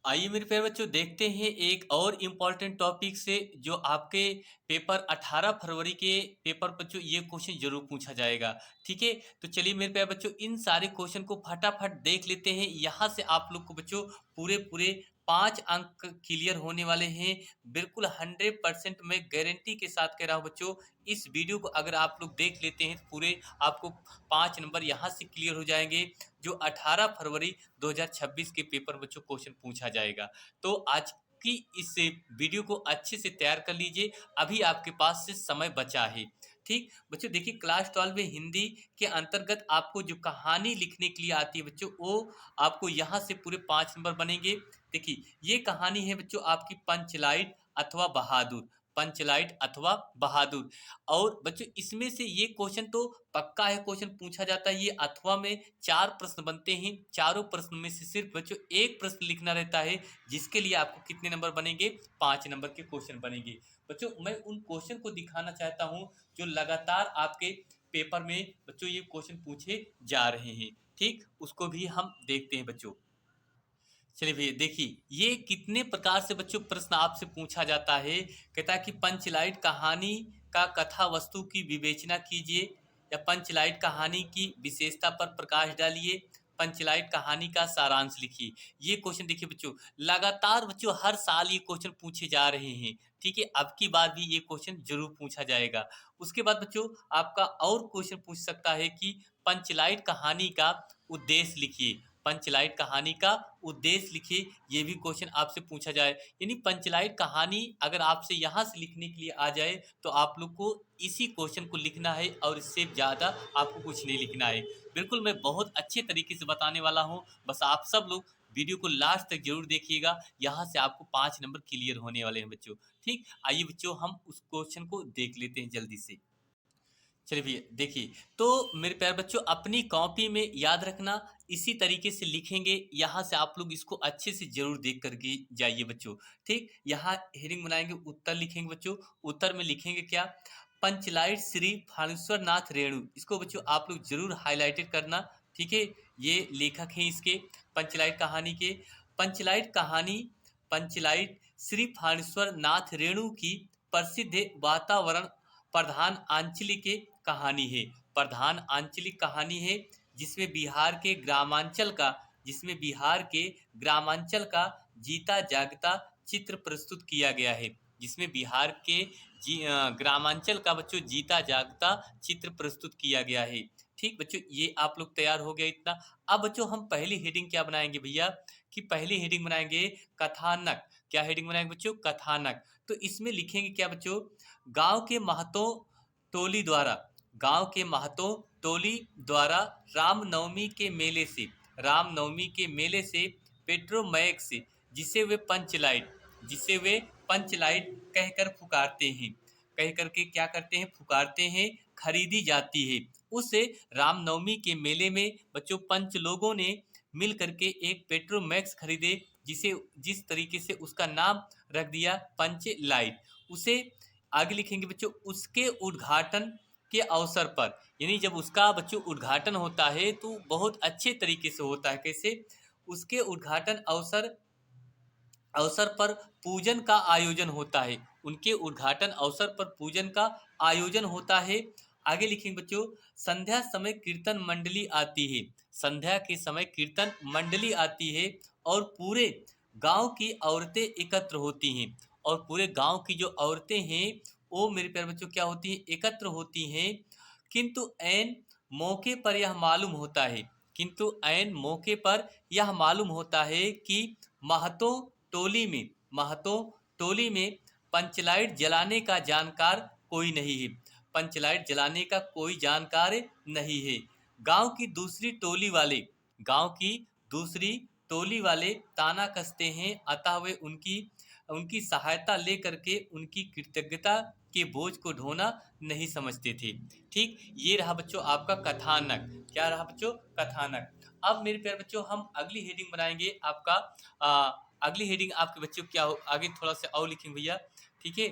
आइए मेरे प्यारे बच्चों देखते हैं एक और इम्पॉर्टेंट टॉपिक से जो आपके पेपर 18 फरवरी के पेपर बच्चों ये क्वेश्चन जरूर पूछा जाएगा। ठीक है, तो चलिए मेरे प्यारे बच्चों इन सारे क्वेश्चन को फटाफट देख लेते हैं। यहाँ से आप लोग को बच्चों पूरे पूरे 5 अंक क्लियर होने वाले हैं। बिल्कुल 100% मैं गारंटी के साथ कह रहा हूँ बच्चों, इस वीडियो को अगर आप लोग देख लेते हैं तो पूरे आपको 5 नंबर यहाँ से क्लियर हो जाएंगे। जो 18 फरवरी 2026 के पेपर बच्चों क्वेश्चन पूछा जाएगा। तो आज की इस वीडियो को अच्छे से तैयार कर लीजिए, अभी आपके पास से समय बचा है। ठीक बच्चों, देखिए क्लास 12 में हिंदी के अंतर्गत आपको जो कहानी लिखने के लिए आती है बच्चों, वो आपको यहाँ से पूरे 5 नंबर बनेंगे। देखिए ये कहानी है बच्चों आपकी पंचलाइट अथवा बहादुर, पंचलाइट अथवा बहादुर। और बच्चों इसमें से ये क्वेश्चन तो पक्का है, क्वेश्चन पूछा जाता है। ये अथवा में 4 प्रश्न बनते हैं, चारों प्रश्न में से सिर्फ बच्चों एक प्रश्न लिखना रहता है, जिसके लिए आपको कितने नंबर बनेंगे? 5 नंबर के क्वेश्चन बनेंगे। बच्चों मैं उन क्वेश्चन को दिखाना चाहता हूं जो लगातार आपके पेपर में बच्चों ये क्वेश्चन पूछे जा रहे हैं। ठीक, उसको भी हम देखते हैं बच्चों। चलिए भैया देखिए ये कितने प्रकार से बच्चों प्रश्न आपसे पूछा जाता है। कहता है कि पंचलाइट कहानी का कथा वस्तु की विवेचना कीजिए, या पंचलाइट कहानी की विशेषता पर प्रकाश डालिए, पंचलाइट कहानी का सारांश लिखिए। ये क्वेश्चन देखिए बच्चों, लगातार बच्चों हर साल ये क्वेश्चन पूछे जा रहे हैं। ठीक है, अब की बार भी ये क्वेश्चन जरूर पूछा जाएगा। उसके बाद बच्चों आपका और क्वेश्चन पूछ सकता है कि पंचलाइट कहानी का उद्देश्य लिखिए, पंचलाइट कहानी का उद्देश्य लिखिए। ये भी क्वेश्चन आपसे पूछा जाए, यानी पंचलाइट कहानी अगर आपसे यहाँ से लिखने के लिए आ जाए तो आप लोग को इसी क्वेश्चन को लिखना है और इससे ज़्यादा आपको कुछ नहीं लिखना है। बिल्कुल मैं बहुत अच्छे तरीके से बताने वाला हूँ, बस आप सब लोग वीडियो को लास्ट तक जरूर देखिएगा। यहाँ से आपको 5 नंबर क्लियर होने वाले हैं बच्चों। ठीक, आइए बच्चों हम उस क्वेश्चन को देख लेते हैं जल्दी से। चलिए भैया देखिए, तो मेरे प्यारे बच्चों अपनी कॉपी में याद रखना, इसी तरीके से लिखेंगे। यहाँ से आप लोग इसको अच्छे से जरूर देख करके जाइए बच्चों। ठीक, यहाँ हेडिंग बनाएंगे, उत्तर लिखेंगे बच्चों। उत्तर में लिखेंगे क्या? पंचलाइट श्री फानेश्वर नाथ रेणु। इसको बच्चों आप लोग जरूर हाईलाइटेड करना। ठीक है, ये लेखक हैं इसके पंचलाइट कहानी के। पंचलाइट कहानी पंचलाइट श्री फानेश्वर नाथ रेणु की प्रसिद्ध वातावरण प्रधान आंचलिक कहानी है, प्रधान आंचलिक कहानी है, जिसमें बिहार के ग्रामांचल का जिसमें बिहार के ग्रामांचल का जीता जागता चित्र प्रस्तुत किया गया है, जिसमें बिहार के ग्रामांचल का बच्चों जीता जागता चित्र प्रस्तुत किया गया है। ठीक बच्चों, ये आप लोग तैयार हो गया इतना। अब बच्चों हम पहली हेडिंग क्या बनाएंगे भैया, कि पहली हेडिंग बनाएंगे कथानक। क्या हेडिंग बनाएंगे बच्चों? कथानक। तो इसमें लिखेंगे क्या बच्चों? गांव के महतो टोली द्वारा गांव के महतो टोली द्वारा रामनवमी के मेले से पेट्रोमैक्स, जिसे वे पंचलाइट जिसे वे पंचलाइट कहकर पुकारते हैं, कह करके क्या करते हैं? पुकारते हैं, खरीदी जाती है। उस रामनवमी के मेले में बच्चों पंच लोगों ने मिल करके एक पेट्रोमैक्स खरीदे, जिसे जिस तरीके से उसका नाम रख दिया पंचलाइट। उसे आगे लिखेंगे बच्चों, उसके उद्घाटन के अवसर पर, यानी जब उसका बच्चों उद्घाटन होता है तो बहुत अच्छे तरीके से होता है। कैसे? उसके उद्घाटन अवसर अवसर पर पूजन का आयोजन होता है, उनके उद्घाटन अवसर पर पूजन का आयोजन होता है। आगे लिखेंगे बच्चों, संध्या समय कीर्तन मंडली आती है, संध्या के समय कीर्तन मंडली आती है, और पूरे गांव की औरतें एकत्र होती हैं, और पूरे गांव की जो औरतें हैं वो मेरे प्यारे बच्चों क्या होती हैं? एकत्र होती हैं। किंतु ऐन मौके पर यह मालूम होता है किंतु ऐन मौके पर यह मालूम होता है कि महतो टोली में महतो टोली में पंचलाइट जलाने का जानकार कोई नहीं है, पंचलाइट जलाने का कोई जानकार नहीं है। गांव की दूसरी टोली वाले गांव की दूसरी टोली वाले ताना कसते हैं, अतः वे उनकी उनकी सहायता लेकर के उनकी कृतज्ञता के बोझ को ढोना नहीं समझते थे। ठीक, ये रहा बच्चों आपका कथानक। क्या रहा बच्चों? कथानक। अब मेरे प्यारे बच्चों हम अगली हेडिंग बनाएंगे आपका अगली हेडिंग आपके बच्चों क्या हो, आगे थोड़ा सा और लिखेंगे भैया। ठीक है,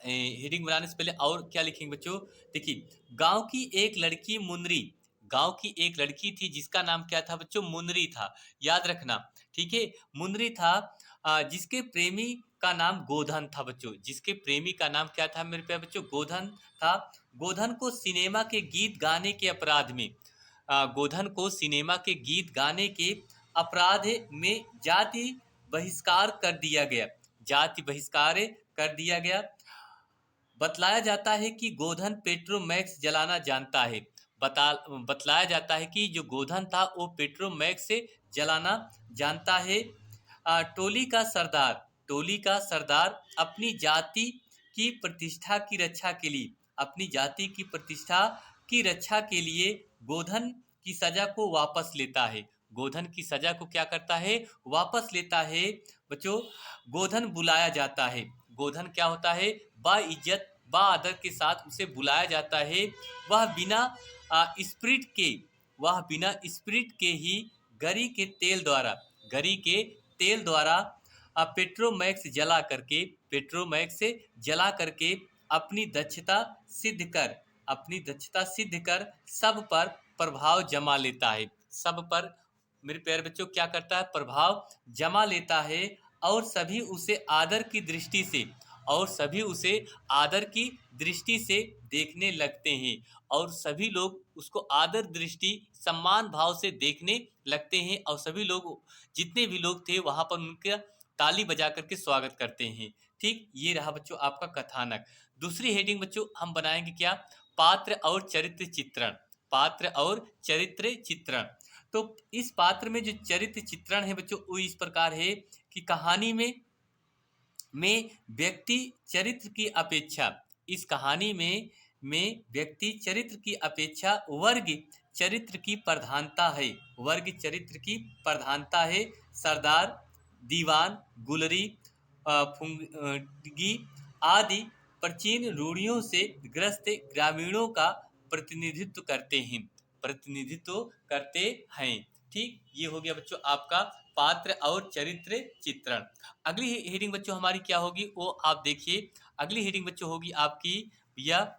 हेडिंग बनाने से पहले और क्या लिखेंगे बच्चों? देखिए, गांव की एक लड़की मुन्नरी गांव की एक लड़की थी जिसका नाम क्या था बच्चों, मुनरी था। याद रखना, ठीक है। मुनरी था, जिसके प्रेमी का नाम गोधन था बच्चों। जिसके प्रेमी का नाम क्या था मेरे प्यारे बच्चों, गोधन था। गोधन को सिनेमा के गीत गाने के अपराध में, गोधन को सिनेमा के गीत गाने के अपराध में जाति बहिष्कार कर दिया गया। जाति बहिष्कार कर दिया गया। बतलाया जाता है कि गोधन पेट्रोमैक्स जलाना जानता है। बतलाया जाता है कि जो गोधन था वो पेट्रोमैक्स से जलाना जानता है। टोली का सरदार अपनी जाति की प्रतिष्ठा की रक्षा के लिए, अपनी जाति की प्रतिष्ठा की रक्षा के लिए गोधन की सजा को वापस लेता है। गोधन की सजा को क्या करता है, वापस लेता है बच्चों। गोधन बुलाया जाता है। गोधन क्या होता है, बाइज्जत बादर के साथ उसे बुलाया जाता है। वह बिना स्पिरिट के, वह बिना स्पिरिट के ही गरी के तेल द्वारा, गरी के तेल द्वारा पेट्रोमैक्स जला करके, पेट्रोमैक्स से जला करके अपनी दक्षता सिद्ध कर, अपनी दक्षता सिद्ध कर सब पर प्रभाव जमा लेता है। सब पर मेरे प्यारे बच्चों क्या करता है, प्रभाव जमा लेता है। और सभी उसे आदर की दृष्टि से, और सभी उसे आदर की दृष्टि से देखने लगते हैं। और सभी लोग उसको आदर दृष्टि सम्मान भाव से देखने लगते हैं। और सभी लोग, जितने भी लोग थे वहां पर उनका ताली बजा करके स्वागत करते हैं। ठीक, ये रहा बच्चों आपका कथानक। दूसरी हेडिंग बच्चों हम बनाएंगे क्या, पात्र और चरित्र चित्रण। पात्र और चरित्र चित्रण। तो इस पात्र में जो चरित्र चित्रण है बच्चों वो इस प्रकार है कि कहानी में व्यक्ति चरित्र की अपेक्षा, इस कहानी में व्यक्ति चरित्र की अपेक्षा वर्ग चरित्र की प्रधानता है। वर्ग चरित्र की प्रधानता है। सरदार, दीवान, गुलरी, फुंगी आदि प्राचीन रूढ़ियों से ग्रस्त ग्रामीणों का प्रतिनिधित्व करते हैं, प्रतिनिधित्व करते हैं। ठीक, ये हो गया बच्चों आपका पात्र और चरित्र चित्रण। अगली हेडिंग बच्चों हमारी क्या होगी वो आप देखिए। अगली हेडिंग बच्चों होगी आपकी यह,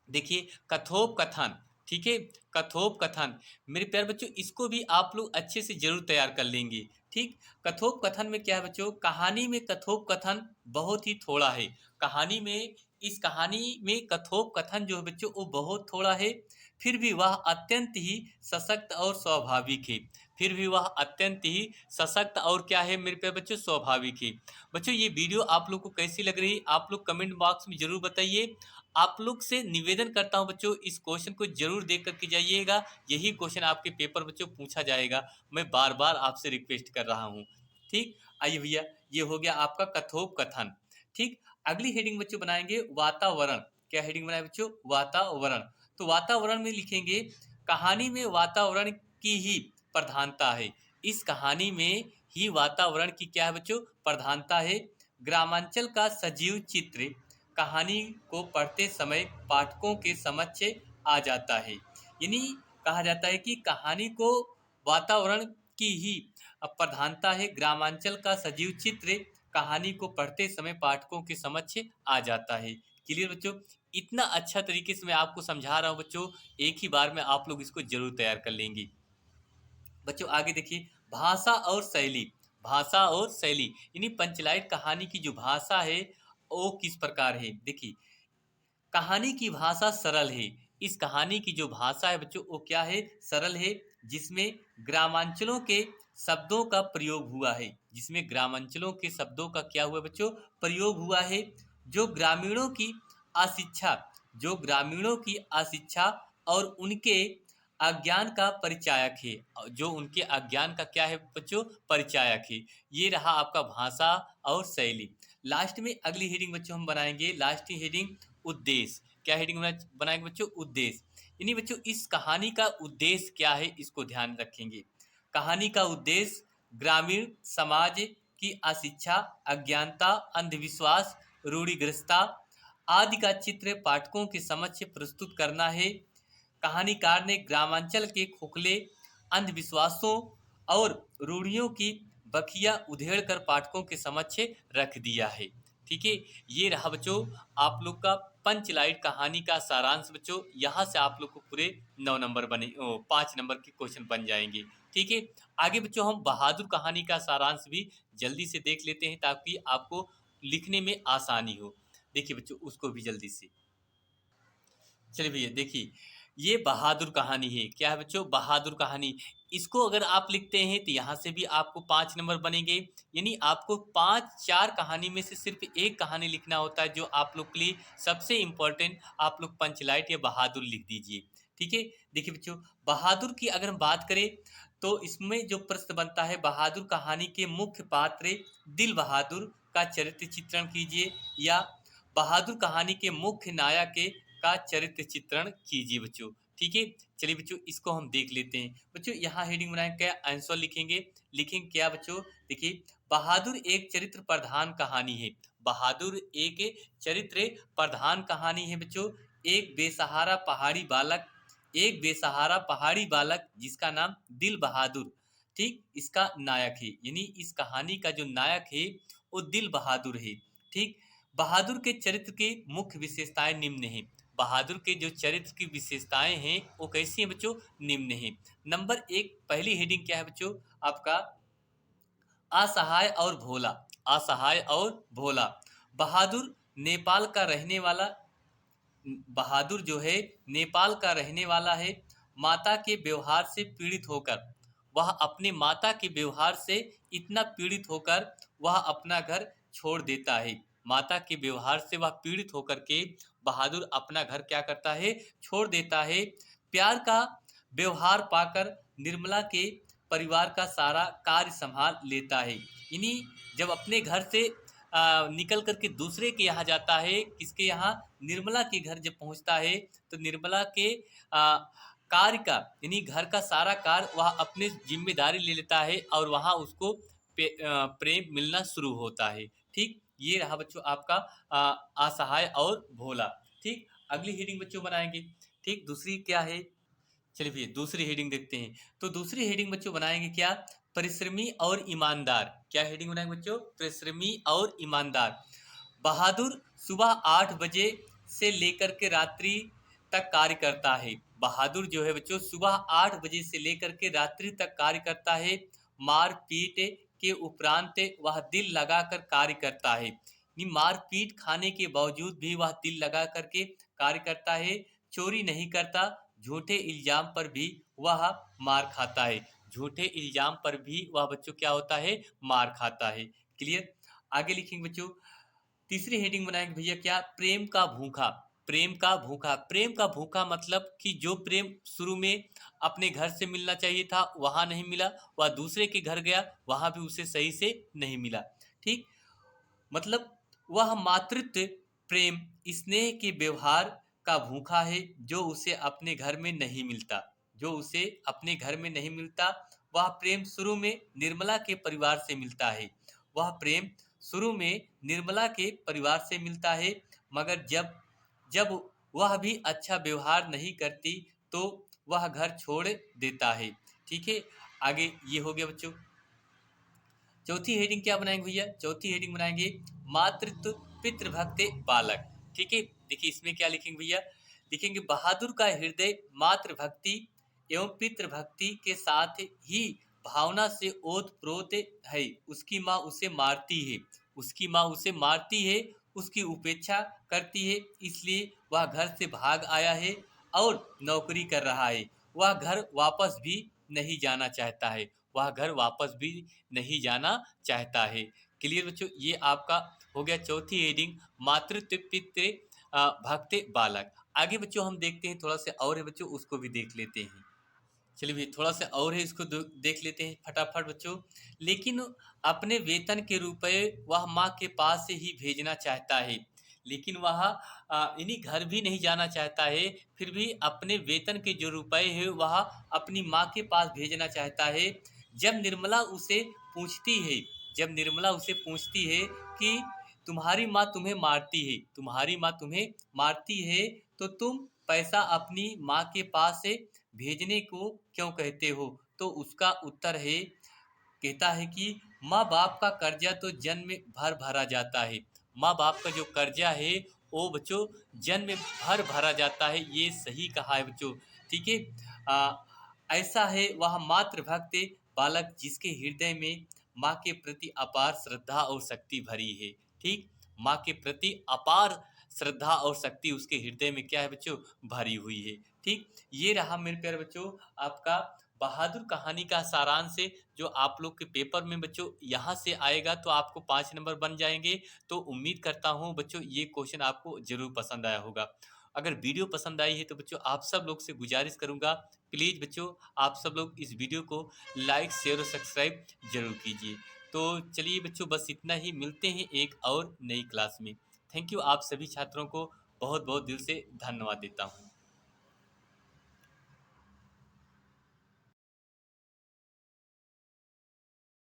देखिए, कथोपकथन। ठीक है, कथोपकथन। मेरे प्यारे बच्चों इसको भी आप लोग अच्छे से जरूर तैयार कर लेंगे। ठीक, कथोपकथन में क्या है बच्चों, कहानी में कथोपकथन बहुत ही थोड़ा है। कहानी में, इस कहानी में कथोपकथन जो है बच्चों वो बहुत थोड़ा है। फिर भी वह अत्यंत ही सशक्त और स्वाभाविक है। फिर भी वह अत्यंत ही सशक्त और क्या है मेरे प्यारे बच्चों, स्वाभाविक है। बच्चों ये वीडियो आप लोग को कैसी लग रही है आप लोग कमेंट बॉक्स में जरूर बताइए। आप लोग से निवेदन करता हूं बच्चों इस क्वेश्चन को जरूर देख करके जाइएगा। यही क्वेश्चन आपके पेपर बच्चों पूछा जाएगा। मैं बार बार आपसे रिक्वेस्ट कर रहा हूं। ठीक, आइए भैया, ये हो गया आपका कथोपकथन। ठीक, अगली हेडिंग बच्चों बनाएंगे वातावरण। क्या हेडिंग बनाए बच्चों, वातावरण। तो वातावरण में लिखेंगे कहानी में वातावरण की ही प्रधानता है। इस कहानी में ही वातावरण की क्या है बच्चों, प्रधानता है। ग्रामांचल का सजीव चित्र कहानी को पढ़ते समय पाठकों के समक्ष आ जाता है। यानी कहा जाता है कि कहानी को वातावरण की ही प्रधानता है। ग्रामांचल का सजीव चित्र कहानी को पढ़ते समय पाठकों के समक्ष आ जाता है। क्लियर बच्चों, इतना अच्छा तरीके से मैं आपको समझा रहा हूँ बच्चों, एक ही बार में आप लोग इसको जरूर तैयार कर लेंगे। बच्चों आगे देखिए, भाषा और शैली। भाषा और शैली यानी पंचलाइट कहानी की जो भाषा है वो किस प्रकार है। देखिए, कहानी की भाषा सरल है। इस कहानी की जो भाषा है बच्चों वो क्या है, सरल है। जिसमें ग्रामांचलों के शब्दों का प्रयोग हुआ है। जिसमें ग्रामांचलों के शब्दों का क्या हुआ बच्चों, प्रयोग हुआ है। जो ग्रामीणों की अशिक्षा, जो ग्रामीणों की अशिक्षा और उनके अज्ञान का परिचायक है। जो उनके अज्ञान का क्या है बच्चों, परिचायक है। ये रहा आपका भाषा और शैली। लास्ट में अगली हेडिंग बच्चों हम बनाएंगे, लास्ट की हेडिंग उद्देश्य। क्या हेडिंग बनाएंगे बच्चों, उद्देश्य। यानी बच्चों इस कहानी का उद्देश्य क्या है इसको ध्यान रखेंगे। कहानी का उद्देश्य ग्रामीण समाज की अशिक्षा, अज्ञानता, अंधविश्वास, रूढ़िग्रस्तता आदि का चित्र पाठकों के समक्ष प्रस्तुत करना है। कहानीकार ने ग्रामांचल के खोखले अंधविश्वासों और रूढ़ियों की बखिया उधेड़ कर पाठकों के समक्ष रख दिया है। ठीक है, ये रहा बच्चों आप लोग का पंचलाइट कहानी का सारांश बच्चों, यहाँ से आप लोग को पूरे 9 नंबर बने 5 नंबर के क्वेश्चन बन जाएंगे। ठीक है, आगे बच्चों हम बहादुर कहानी का सारांश भी जल्दी से देख लेते हैं ताकि आपको लिखने में आसानी हो। देखिए बच्चों उसको भी जल्दी से, चलिए भैया देखिए, ये बहादुर कहानी है। क्या है बच्चों? बहादुर कहानी। इसको अगर आप लिखते हैं तो यहाँ से भी आपको 5 नंबर बनेंगे। यानी आपको 4 कहानी में से सिर्फ एक कहानी लिखना होता है जो आप लोग के लिए सबसे इम्पोर्टेंट, आप लोग पंचलाइट या बहादुर लिख दीजिए। ठीक है, देखिए बच्चों बहादुर की अगर हम बात करें तो इसमें जो प्रश्न बनता है, बहादुर कहानी के मुख्य पात्र दिल बहादुर का चरित्र चित्रण कीजिए, या बहादुर कहानी के मुख्य नायक के का चरित्र चित्रण कीजिए बच्चों। ठीक है, चलिए बच्चों इसको हम देख लेते हैं। बच्चों यहाँ हेडिंग बनाएंगे, क्या आंसर लिखेंगे, लिखेंगे क्या बच्चों? देखिए बहादुर एक चरित्र प्रधान कहानी है। बहादुर एक चरित्र प्रधान कहानी है बच्चों। एक बेसहारा पहाड़ी बालक, एक बेसहारा पहाड़ी बालक जिसका नाम दिल बहादुर, ठीक, इसका नायक है। यानी इस कहानी का जो नायक है वो दिल बहादुर है। ठीक, बहादुर के चरित्र की मुख्य विशेषताएं निम्न हैं। बहादुर के जो चरित्र की विशेषताएं हैं वो कैसी हैं बच्चों? निम्न हैं। नंबर 1 पहली हेडिंग क्या है बच्चों आपका? असहाय और भोला। असहाय और भोला। बहादुर नेपाल का रहने वाला, बहादुर जो है नेपाल का रहने वाला है। माता के व्यवहार से पीड़ित होकर, वह अपने माता के व्यवहार से इतना पीड़ित होकर वह अपना घर छोड़ देता है। माता के व्यवहार से वह पीड़ित होकर के बहादुर अपना घर क्या करता है? छोड़ देता है। प्यार का व्यवहार पाकर निर्मला के परिवार का सारा कार्य संभाल लेता है। यानी जब अपने घर से निकल करके दूसरे के यहाँ जाता है, किसके यहाँ? निर्मला के घर जब पहुँचता है तो निर्मला के कार्य का, यानी घर का सारा कार्य वह अपने जिम्मेदारी ले लेता है और वहाँ उसको प्रेम मिलना शुरू होता है। ठीक, ये रहा बच्चों आपका असहाय और भोला। ठीक, अगली हेडिंग बच्चों बनाएंगे। ठीक, दूसरी क्या है? चलिए भैया दूसरी हेडिंग देखते हैं। तो दूसरी हेडिंग बच्चों बनाएंगे क्या? परिश्रमी और ईमानदार। क्या हेडिंग बनाएंगे बच्चों? परिश्रमी और ईमानदार। बहादुर सुबह 8 बजे से लेकर के रात्रि तक कार्य करता है। बहादुर जो है बच्चों सुबह 8 बजे से लेकर के रात्रि तक कार्य करता है। मार पीट के उपरांत वह दिल लगाकर कार्य करता है। मार पीट खाने के बावजूद भी वह दिल लगा करके कार्य करता है। चोरी नहीं करता, झूठे इल्जाम पर भी वह मार खाता है। झूठे इल्जाम पर भी वह बच्चों क्या होता है? मार खाता है। क्लियर? आगे लिखेंगे बच्चों, तीसरी हेडिंग बनाएंगे भैया क्या? प्रेम का भूखा। प्रेम का भूखा। प्रेम का भूखा मतलब कि जो प्रेम शुरू में अपने घर से मिलना चाहिए था वहां नहीं मिला, वह दूसरे के घर गया वहां भी उसे सही से नहीं मिला। ठीक, मतलब वह मातृत्व प्रेम स्नेह के व्यवहार का भूखा है जो उसे अपने घर में नहीं मिलता, जो उसे अपने घर में नहीं मिलता। वह प्रेम शुरू में निर्मला के परिवार से मिलता है। वह प्रेम शुरू में निर्मला के परिवार से मिलता है, मगर जब जब वह भी अच्छा व्यवहार नहीं करती तो वह घर छोड़ देता है। ठीक है, आगे ये हो गया बच्चों। चौथी हेडिंग क्या बनाएंगे भैया? चौथी हेडिंग बनाएंगे मातृत्व पितृभक्त बालक। ठीक है, देखिए इसमें क्या लिखेंगे भैया? लिखेंगे बहादुर का हृदय मातृभक्ति एवं पितृभक्ति के साथ ही भावना से ओतप्रोत है। उसकी माँ उसे मारती है, उसकी माँ उसे मारती है, उसकी उपेक्षा करती है, इसलिए वह घर से भाग आया है और नौकरी कर रहा है। वह घर वापस भी नहीं जाना चाहता है, वह घर वापस भी नहीं जाना चाहता है। क्लियर बच्चों? ये आपका हो गया चौथी हेडिंग, मातृत्व पितृ भक्त बालक। आगे बच्चों हम देखते हैं, थोड़ा सा और है बच्चों उसको भी देख लेते हैं। चलिए भई थोड़ा सा और है, इसको देख लेते हैं फटाफट बच्चों। लेकिन अपने वेतन के रुपए वह माँ के पास से ही भेजना चाहता है। लेकिन वह इन्हीं घर भी नहीं जाना चाहता है, फिर भी अपने वेतन के जो रुपए है वह अपनी माँ के पास भेजना चाहता है। जब निर्मला उसे पूछती है, जब निर्मला उसे पूछती है कि तुम्हारी माँ तुम्हें मारती है, तुम्हारी माँ तुम्हें मारती है तो तुम पैसा अपनी माँ के पास से भेजने को क्यों कहते हो? तो उसका उत्तर है, कहता है कि माँ बाप का कर्जा तो जन्म भर भरा जाता है। माँ बाप का जो कर्जा है वो बच्चों जन्म में भर भरा जाता है, ये सही कहा है बच्चों। ठीक है। ऐसा है वह मातृभक्त बालक जिसके हृदय में माँ के प्रति अपार श्रद्धा और शक्ति भरी है। ठीक, माँ के प्रति अपार श्रद्धा और शक्ति उसके हृदय में क्या है बच्चों, भरी हुई है। ठीक, ये रहा मेरे प्यारे बच्चों आपका बहादुर कहानी का सारांश है, जो आप लोग के पेपर में बच्चों यहाँ से आएगा तो आपको 5 नंबर बन जाएंगे। तो उम्मीद करता हूँ बच्चों ये क्वेश्चन आपको जरूर पसंद आया होगा। अगर वीडियो पसंद आई है तो बच्चों आप सब लोग से गुजारिश करूंगा, प्लीज़ बच्चों आप सब लोग इस वीडियो को लाइक शेयर और सब्सक्राइब जरूर कीजिए। तो चलिए बच्चों बस इतना ही, मिलते हैं एक और नई क्लास में। थैंक यू, आप सभी छात्रों को बहुत बहुत दिल से धन्यवाद देता हूँ।